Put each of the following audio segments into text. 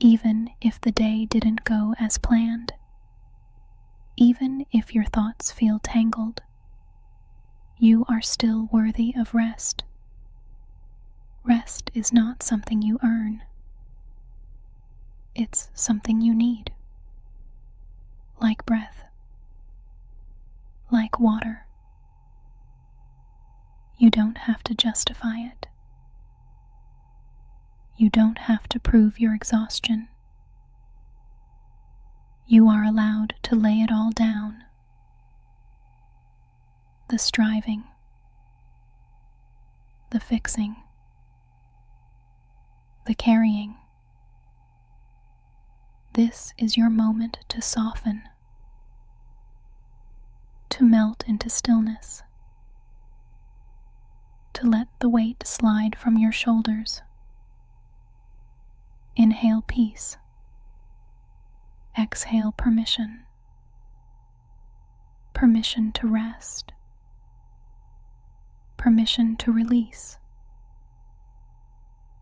even if the day didn't go as planned, even if your thoughts feel tangled, you are still worthy of rest. Rest is not something you earn. It's something you need. Like breath. Like water. You don't have to justify it. You don't have to prove your exhaustion. You are allowed to lay it all down. The striving. The fixing. The carrying. This is your moment to soften. To melt into stillness. To let the weight slide from your shoulders. Inhale peace. Exhale permission. Permission to rest. Permission to release.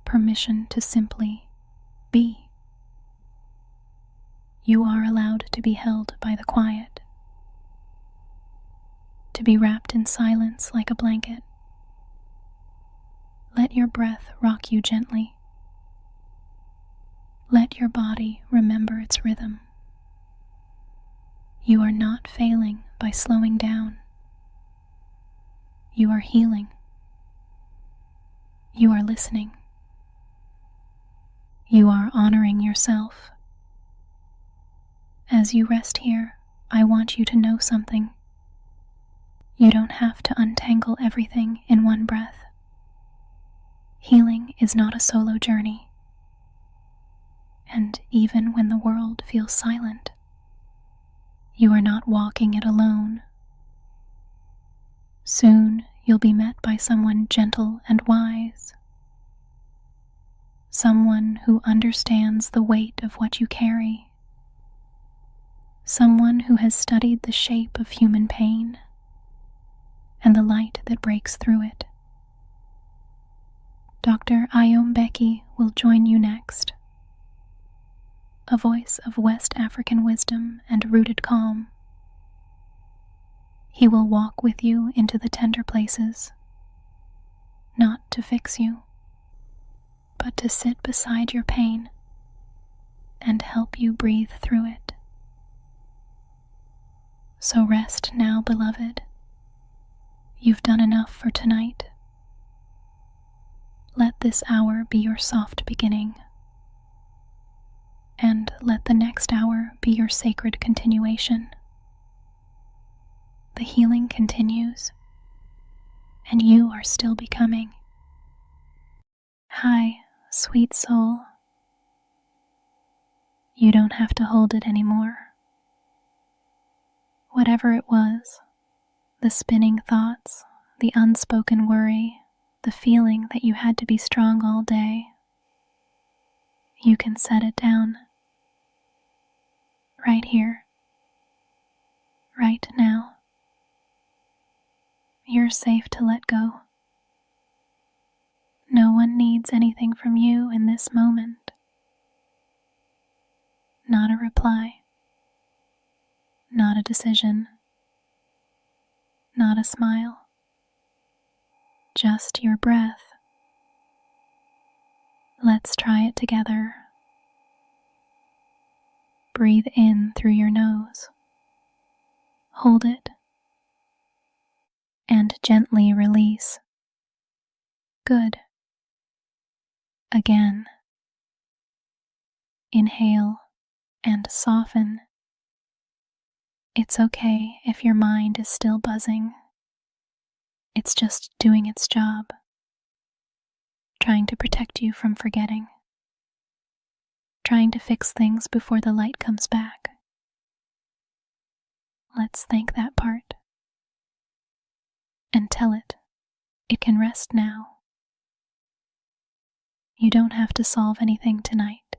Permission to simply be. You are allowed to be held by the quiet. To be wrapped in silence like a blanket. Let your breath rock you gently. Let your body remember its rhythm. You are not failing by slowing down. You are healing. You are listening. You are honoring yourself. As you rest here, I want you to know something. You don't have to untangle everything in one breath. Healing is not a solo journey. And even when the world feels silent, you are not walking it alone. Soon you'll be met by someone gentle and wise. Someone who understands the weight of what you carry. Someone who has studied the shape of human pain and the light that breaks through it. Dr. Ayom Becky will join you next. A voice of West African wisdom and rooted calm. He will walk with you into the tender places, not to fix you, but to sit beside your pain and help you breathe through it. So rest now, beloved. You've done enough for tonight. Let this hour be your soft beginning. And let the next hour be your sacred continuation. The healing continues, and you are still becoming. Hi, sweet soul. You don't have to hold it anymore. Whatever it was, the spinning thoughts, the unspoken worry, the feeling that you had to be strong all day, you can set it down. Right here. Right now. You're safe to let go. No one needs anything from you in this moment. Not a reply. Not a decision. Not a smile. Just your breath. Let's try it together. Breathe in through your nose. Hold it. And gently release. Good. Again. Inhale and soften. It's okay if your mind is still buzzing. It's just doing its job, trying to protect you from forgetting, trying to fix things before the light comes back. Let's thank that part and tell it can rest now. You don't have to solve anything tonight.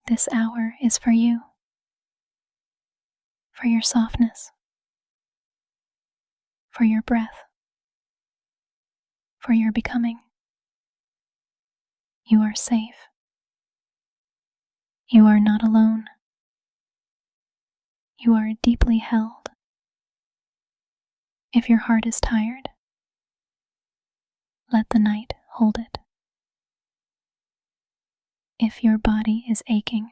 This hour is for you, for your softness, for your breath, for your becoming. You are safe. You are not alone. You are deeply held. If your heart is tired, let the night hold it. If your body is aching,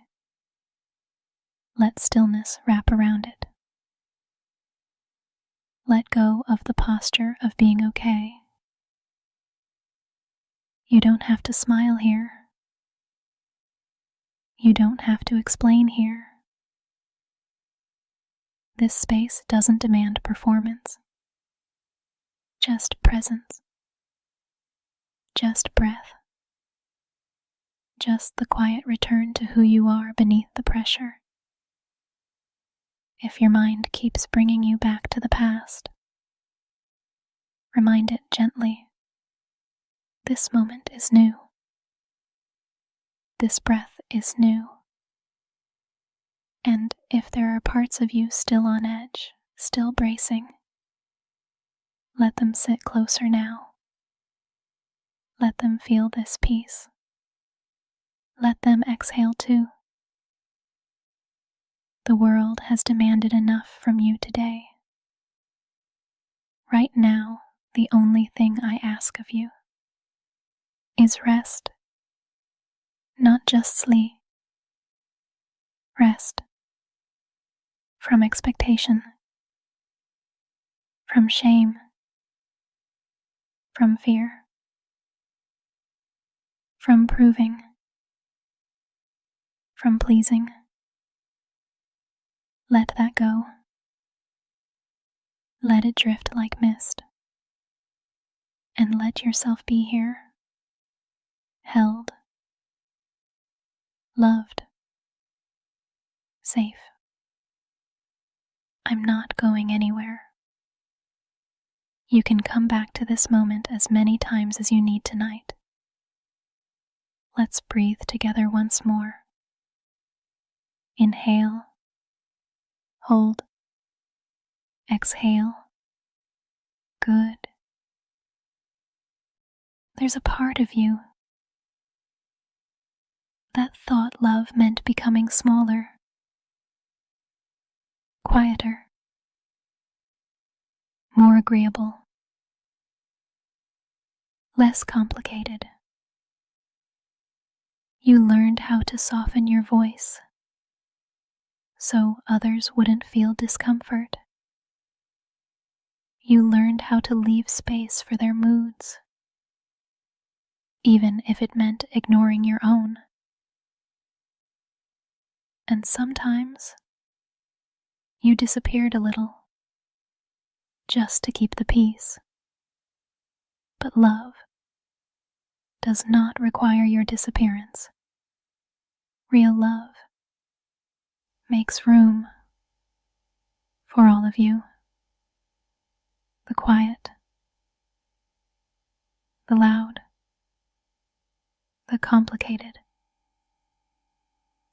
let stillness wrap around it. Let go of the posture of being okay. You don't have to smile here. You don't have to explain here. This space doesn't demand performance. Just presence. Just breath. Just the quiet return to who you are beneath the pressure. If your mind keeps bringing you back to the past, remind it gently. This moment is new. This breath is new. And if there are parts of you still on edge, still bracing, let them sit closer now. Let them feel this peace. Let them exhale too. The world has demanded enough from you today. Right now, the only thing I ask of you is rest. Not just sleep. Rest. From expectation. From shame. From fear. From proving. From pleasing. Let that go. Let it drift like mist. And let yourself be here. Held. Loved. Safe. I'm not going anywhere. You can come back to this moment as many times as you need tonight. Let's breathe together once more. Inhale. Hold. Exhale. Good. There's a part of you that thought love meant becoming smaller, quieter, more agreeable, less complicated. You learned how to soften your voice so others wouldn't feel discomfort. You learned how to leave space for their moods, even if it meant ignoring your own. And sometimes you disappeared a little, just to keep the peace. But love does not require your disappearance. Real love makes room for all of you. The quiet, the loud, the complicated.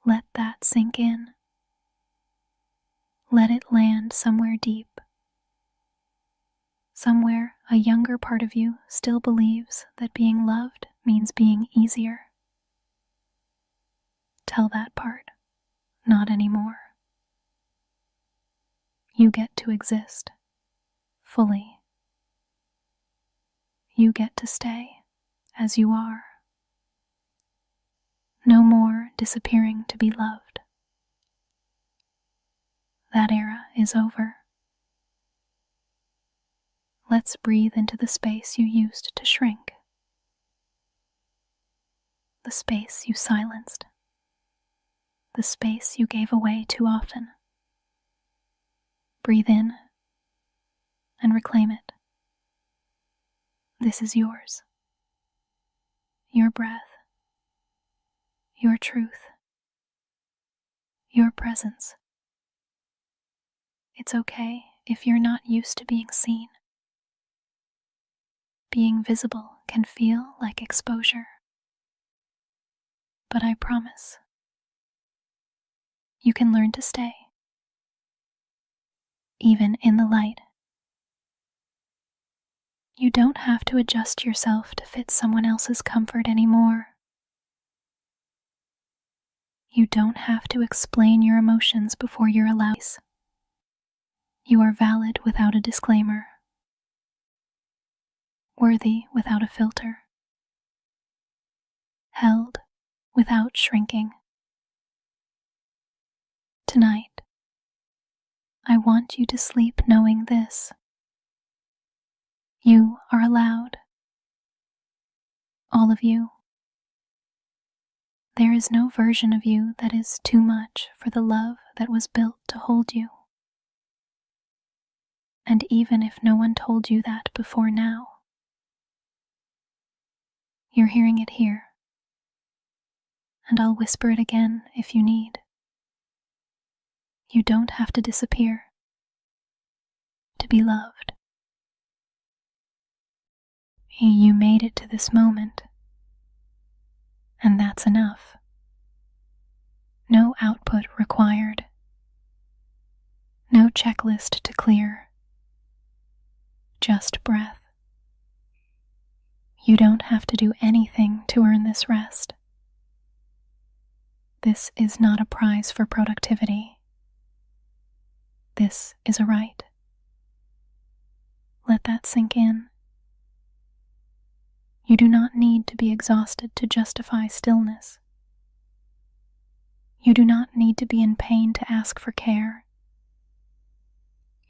Let that sink in. Let it land somewhere deep. Somewhere a younger part of you still believes that being loved means being easier. Tell that part, not anymore. You get to exist fully. You get to stay as you are. No more disappearing to be loved. That era is over. Let's breathe into the space you used to shrink. The space you silenced. The space you gave away too often. Breathe in and reclaim it. This is yours. Your breath. Your truth. Your presence. It's okay if you're not used to being seen. Being visible can feel like exposure. But I promise, you can learn to stay, even in the light. You don't have to adjust yourself to fit someone else's comfort anymore. You don't have to explain your emotions before you're allowed. You are valid without a disclaimer, worthy without a filter, held without shrinking. Tonight, I want you to sleep knowing this. You are allowed. All of you. There is no version of you that is too much for the love that was built to hold you. And even if no one told you that before now, you're hearing it here. And I'll whisper it again if you need. You don't have to disappear to be loved. You made it to this moment, and that's enough. No output required. No checklist to clear. Just breath. You don't have to do anything to earn this rest. This is not a prize for productivity. This is a right. Let that sink in. You do not need to be exhausted to justify stillness. You do not need to be in pain to ask for care.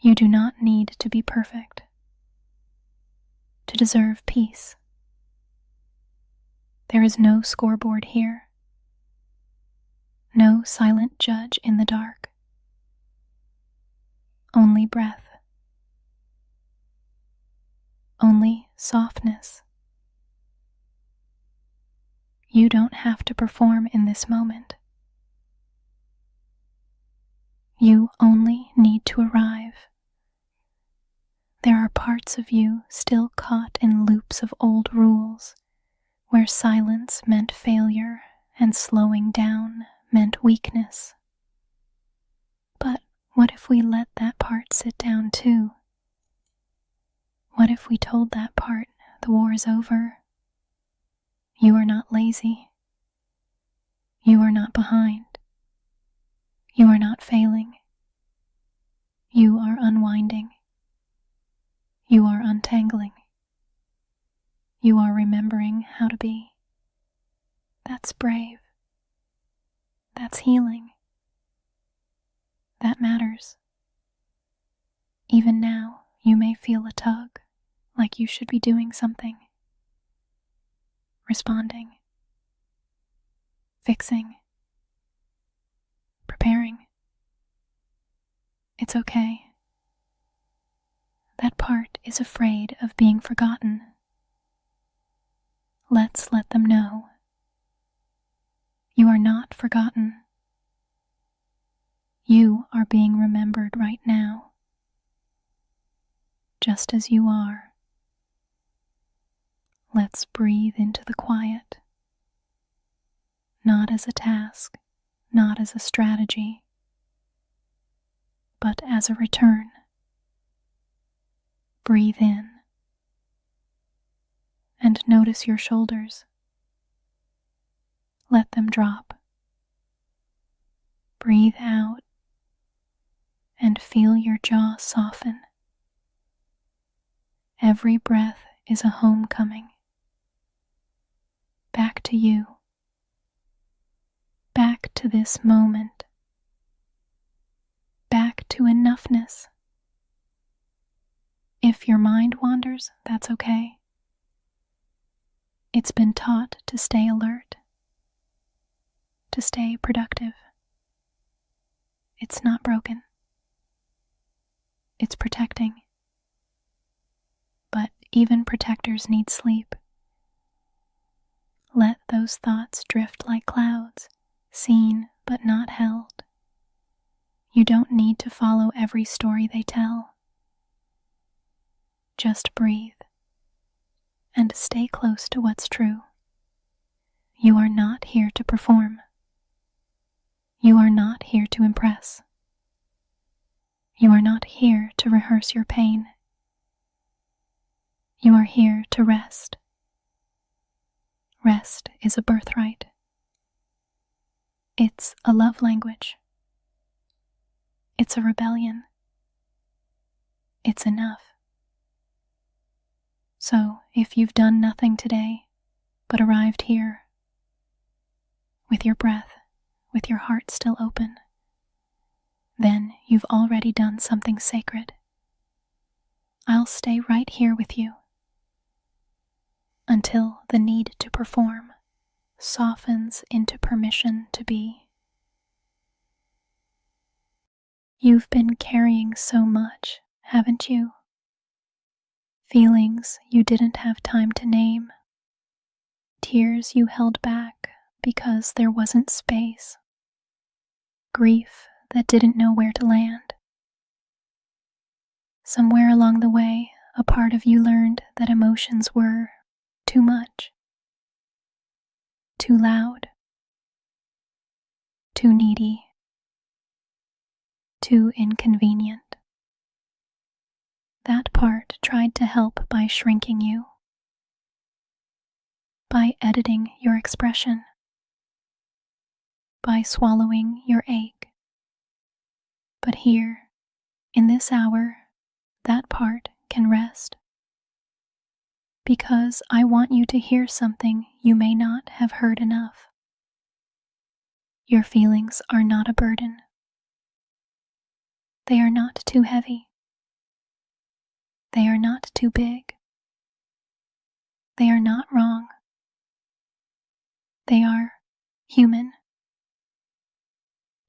You do not need to be perfect to deserve peace. There is no scoreboard here. No silent judge in the dark. Only breath. Only softness. You don't have to perform in this moment. You only need to arrive. There are parts of you still caught in loops of old rules, where silence meant failure and slowing down meant weakness. But what if we let that part sit down too? What if we told that part the war is over? You are not lazy. You are not behind. You are not failing. You are unwinding. You are untangling. You are remembering how to be. That's brave. That's healing. That matters. Even now, you may feel a tug, like you should be doing something. Responding. Fixing. Preparing. It's okay. That part is afraid of being forgotten. Let's let them know. You are not forgotten. You are being remembered right now, just as you are. Let's breathe into the quiet, not as a task, not as a strategy, but as a return. Breathe in and notice your shoulders. Let them drop. Breathe out and feel your jaw soften. Every breath is a homecoming. Back to you. Back to this moment. Back to enoughness. If your mind wanders, that's okay. It's been taught to stay alert, to stay productive. It's not broken. It's protecting. But even protectors need sleep. Let those thoughts drift like clouds, seen but not held. You don't need to follow every story they tell. Just breathe and stay close to what's true. You are not here to perform. You are not here to impress. You are not here to rehearse your pain. You are here to rest. Rest is a birthright. It's a love language. It's a rebellion. It's enough. So, if you've done nothing today but arrived here, with your breath, with your heart still open, then you've already done something sacred. I'll stay right here with you until the need to perform softens into permission to be. You've been carrying so much, haven't you? Feelings you didn't have time to name, tears you held back because there wasn't space, grief that didn't know where to land. Somewhere along the way, a part of you learned that emotions were too much, too loud, too needy, too inconvenient. That part tried to help by shrinking you, by editing your expression, by swallowing your ache. But here, in this hour, that part can rest. Because I want you to hear something you may not have heard enough. Your feelings are not a burden. They are not too heavy. They are not too big. They are not wrong. They are human.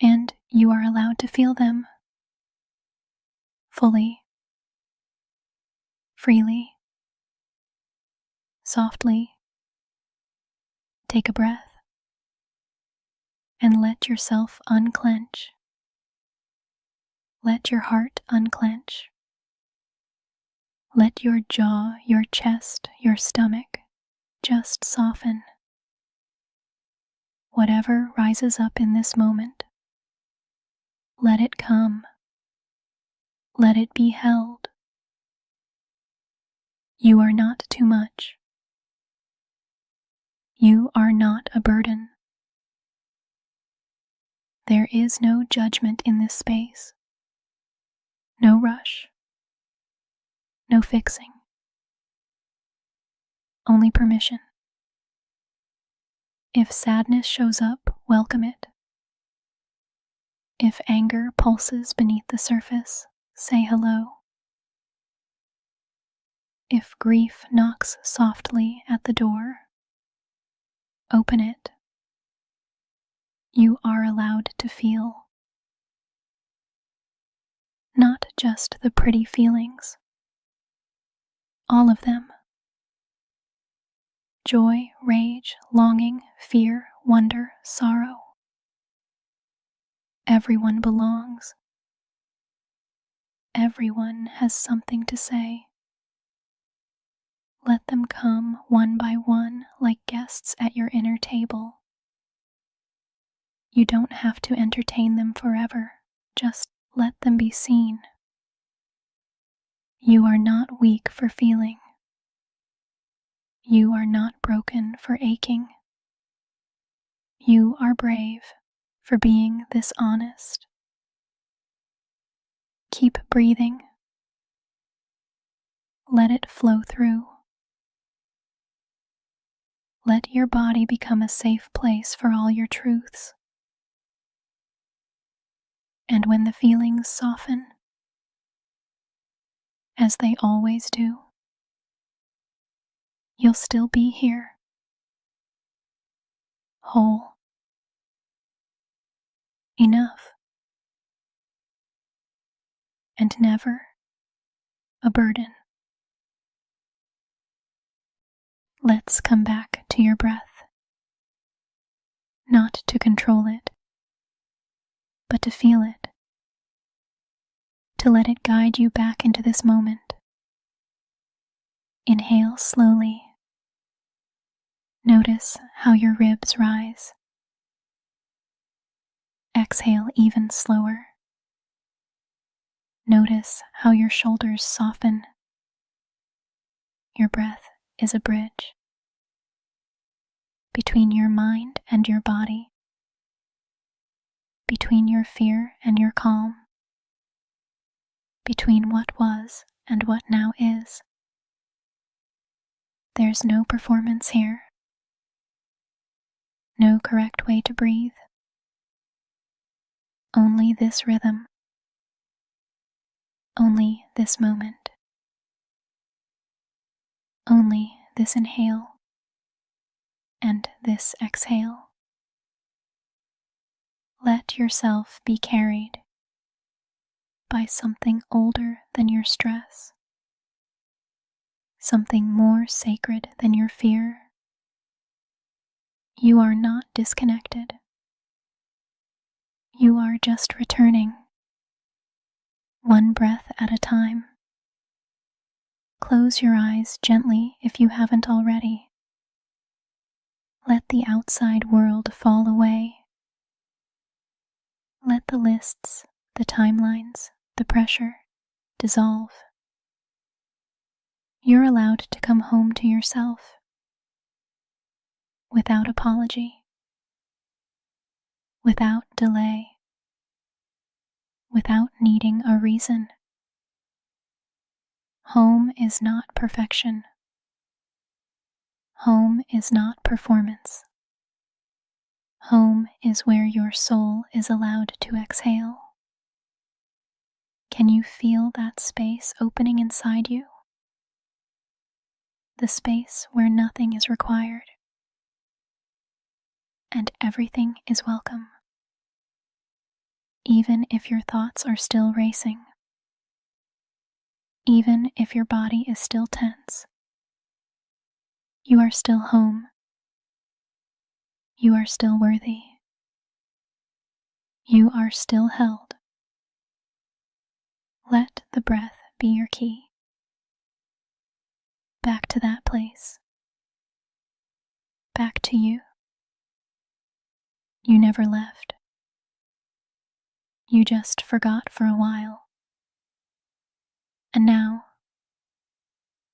And you are allowed to feel them fully, freely, softly. Take a breath and let yourself unclench. Let your heart unclench. Let your jaw, your chest, your stomach just soften. Whatever rises up in this moment, let it come. Let it be held. You are not too much. You are not a burden. There is no judgment in this space. No rush. No fixing. Only permission. If sadness shows up, welcome it. If anger pulses beneath the surface, say hello. If grief knocks softly at the door, open it. You are allowed to feel. Not just the pretty feelings. All of them. Joy, rage, longing, fear, wonder, sorrow. Everyone belongs. Everyone has something to say. Let them come one by one like guests at your inner table. You don't have to entertain them forever, just let them be seen. You are not weak for feeling. You are not broken for aching. You are brave for being this honest. Keep breathing. Let it flow through. Let your body become a safe place for all your truths. And when the feelings soften, as they always do, you'll still be here, whole, enough, and never a burden. Let's come back to your breath, not to control it, but to feel it, to let it guide you back into this moment. Inhale slowly. Notice how your ribs rise. Exhale even slower. Notice how your shoulders soften. Your breath is a bridge between your mind and your body. between your fear and your calm, between what was and what now is. There's no performance here, no correct way to breathe, only this rhythm, only this moment, only this inhale and this exhale. Let yourself be carried by something older than your stress, something more sacred than your fear. You are not disconnected. You are just returning, one breath at a time. Close your eyes gently if you haven't already. Let the outside world fall away. Let the lists, the timelines, the pressure dissolve. You're allowed to come home to yourself without apology, without delay, without needing a reason. Home is not perfection. Home is not performance. Home is where your soul is allowed to exhale. Can you feel that space opening inside you? The space where nothing is required and everything is welcome, even if your thoughts are still racing, even if your body is still tense. You are still home. You are still worthy. You are still held. Let the breath be your key. Back to that place. Back to you. You never left. You just forgot for a while. And now,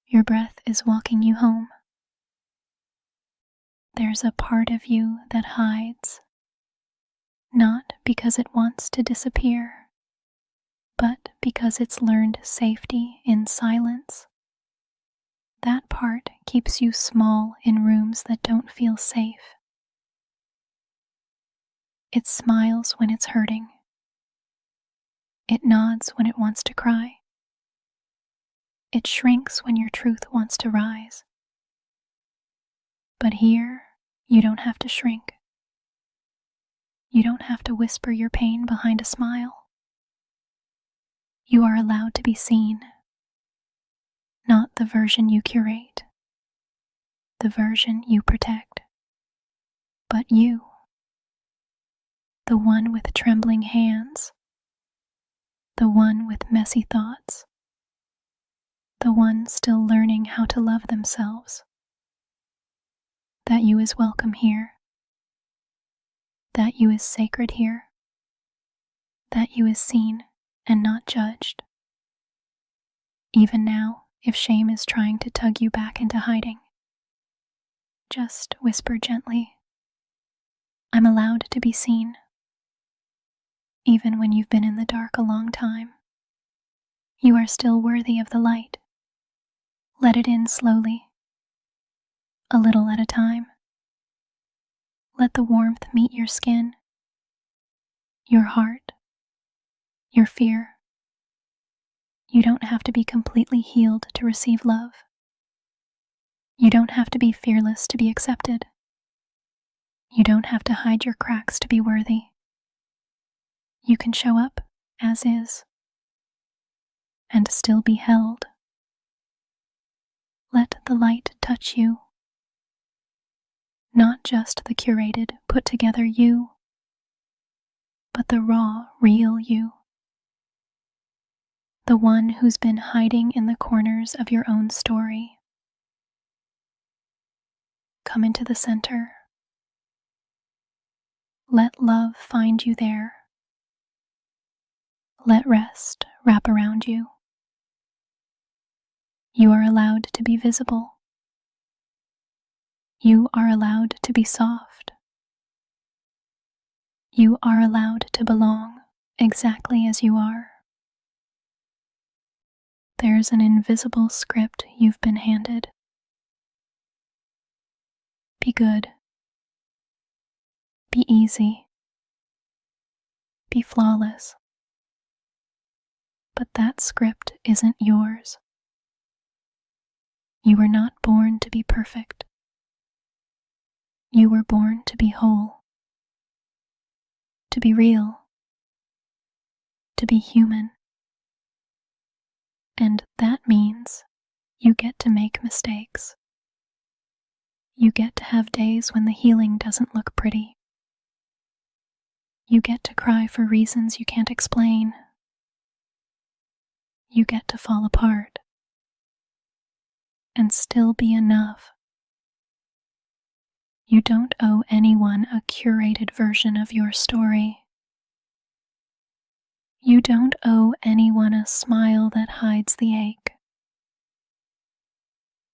your breath is walking you home. There's a part of you that hides, not because it wants to disappear, but because it's learned safety in silence. That part keeps you small in rooms that don't feel safe. It smiles when it's hurting. It nods when it wants to cry. It shrinks when your truth wants to rise. But here, you don't have to shrink. You don't have to whisper your pain behind a smile. You are allowed to be seen. Not the version you curate, the version you protect, but you, the one with trembling hands, the one with messy thoughts, the one still learning how to love themselves. That you is welcome here. That you is sacred here. That you is seen and not judged. Even now, if shame is trying to tug you back into hiding, just whisper gently, I'm allowed to be seen. Even when you've been in the dark a long time, you are still worthy of the light. Let it in slowly, a little at a time. Let the warmth meet your skin, your heart, your fear. You don't have to be completely healed to receive love. You don't have to be fearless to be accepted. You don't have to hide your cracks to be worthy. You can show up as is and still be held. Let the light touch you. Not just the curated, put together you, but the raw, real you. The one who's been hiding in the corners of your own story. Come into the center. Let love find you there. Let rest wrap around you. You are allowed to be visible. You are allowed to be soft. You are allowed to belong exactly as you are. There's an invisible script you've been handed. Be good. Be easy. Be flawless. But that script isn't yours. You were not born to be perfect. You were born to be whole, to be real, to be human. And that means you get to make mistakes. You get to have days when the healing doesn't look pretty. You get to cry for reasons you can't explain. You get to fall apart and still be enough. You don't owe anyone a curated version of your story. You don't owe anyone a smile that hides the ache.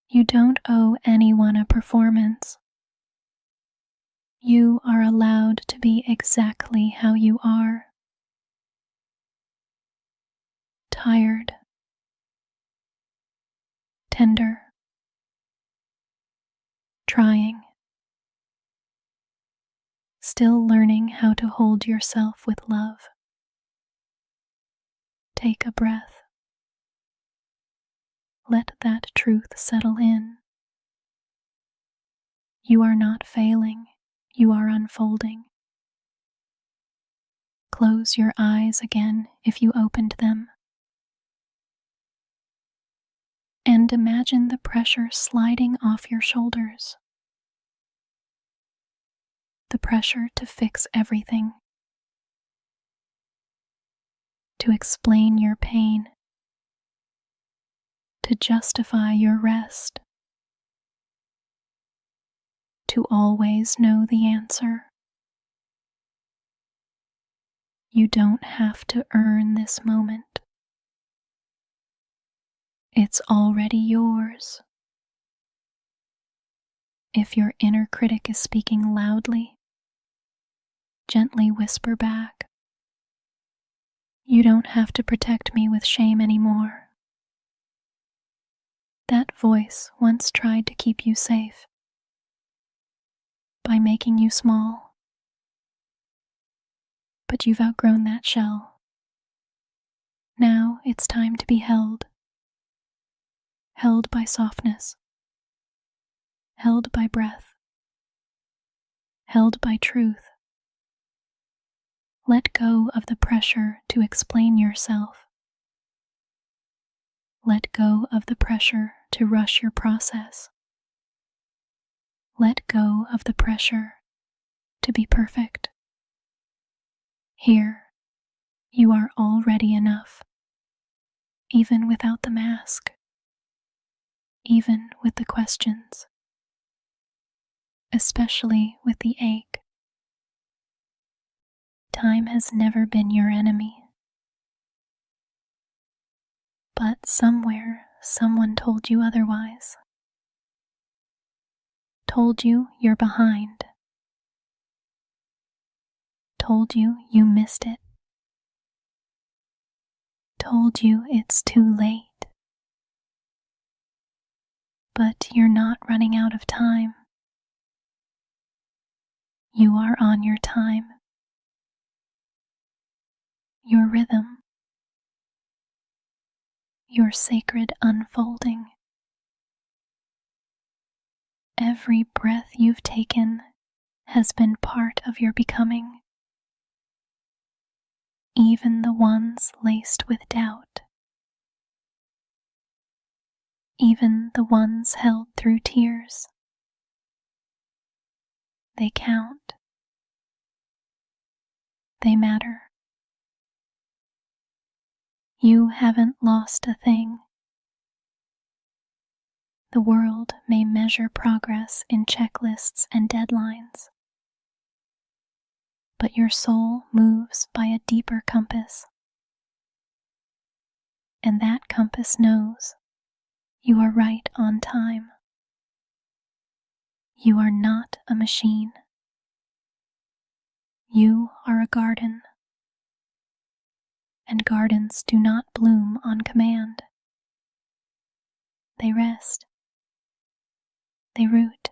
You don't owe anyone a performance. You are allowed to be exactly how you are. Tired, tender, trying, still learning how to hold yourself with love. Take a breath. Let that truth settle in. You are not failing, you are unfolding. Close your eyes again if you opened them. And imagine the pressure sliding off your shoulders. The pressure to fix everything. To explain your pain. To justify your rest. To always know the answer. You don't have to earn this moment. It's already yours. If your inner critic is speaking loudly, gently whisper back, "You don't have to protect me with shame anymore." That voice once tried to keep you safe by making you small. But you've outgrown that shell. Now it's time to be held. Held by softness. Held by breath. Held by truth. Let go of the pressure to explain yourself. Let go of the pressure to rush your process. Let go of the pressure to be perfect. Here, you are already enough, even without the mask, even with the questions, especially with the ache. Time has never been your enemy. But somewhere, someone told you otherwise. Told you you're behind. Told you you missed it. Told you it's too late. But you're not running out of time. You are on your time. Your rhythm. Your sacred unfolding. Every breath you've taken has been part of your becoming, even the ones laced with doubt, even the ones held through tears. They count. They matter. You haven't lost a thing. The world may measure progress in checklists and deadlines, but your soul moves by a deeper compass. And that compass knows you are right on time. You are not a machine. You are a garden, and gardens do not bloom on command. They rest, they root,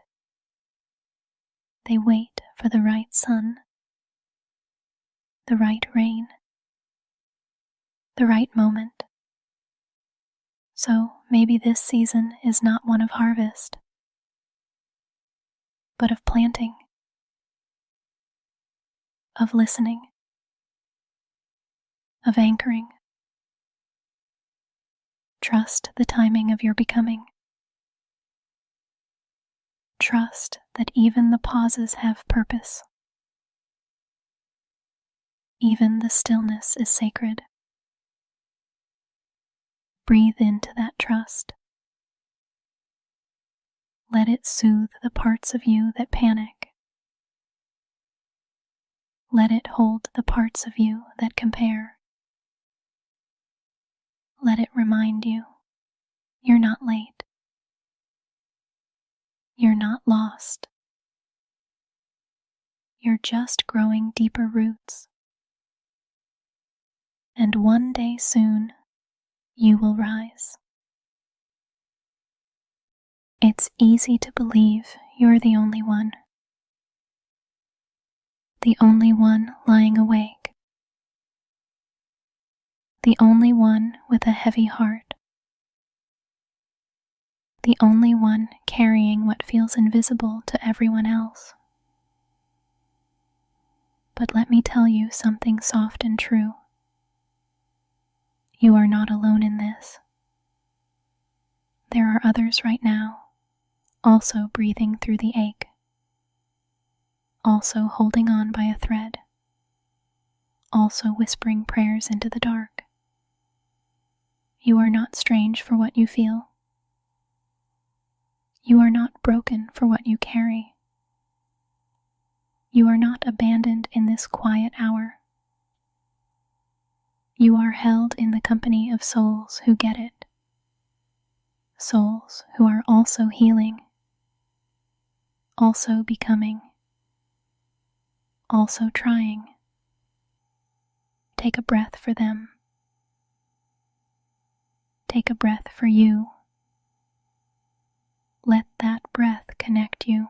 they wait for the right sun, the right rain, the right moment. So maybe this season is not one of harvest, but of planting, of listening, of anchoring. Trust the timing of your becoming. Trust that even the pauses have purpose. Even the stillness is sacred. Breathe into that trust. Let it soothe the parts of you that panic. Let it hold the parts of you that compare. Let it remind you you're not late. You're not lost. You're just growing deeper roots. And one day soon, you will rise. It's easy to believe you're the only one. The only one lying awake. The only one with a heavy heart. The only one carrying what feels invisible to everyone else. But let me tell you something soft and true. You are not alone in this. There are others right now, also breathing through the ache, also holding on by a thread, also whispering prayers into the dark. You are not strange for what you feel. You are not broken for what you carry. You are not abandoned in this quiet hour. You are held in the company of souls who get it. Souls who are also healing, also becoming, also trying. Take a breath for them. Take a breath for you. Let that breath connect you.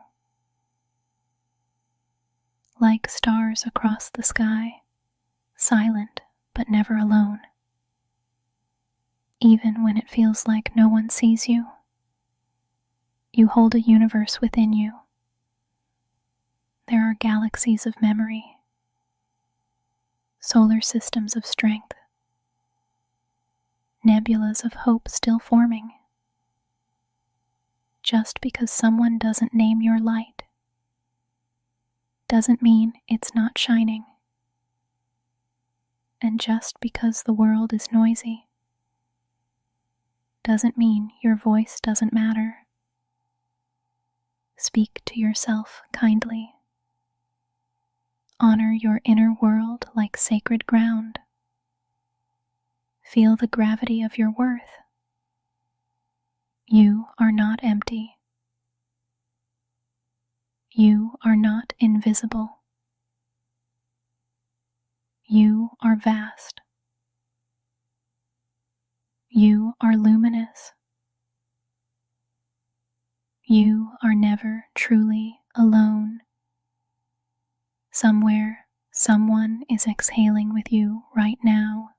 Like stars across the sky, silent but never alone. Even when it feels like no one sees you, you hold a universe within you. There are galaxies of memory, solar systems of strength, nebulas of hope still forming. Just because someone doesn't name your light doesn't mean it's not shining. And just because the world is noisy doesn't mean your voice doesn't matter. Speak to yourself kindly. Honor your inner world like sacred ground. Feel the gravity of your worth. You are not empty. You are not invisible. You are vast. You are luminous. You are never truly alone. Somewhere, someone is exhaling with you right now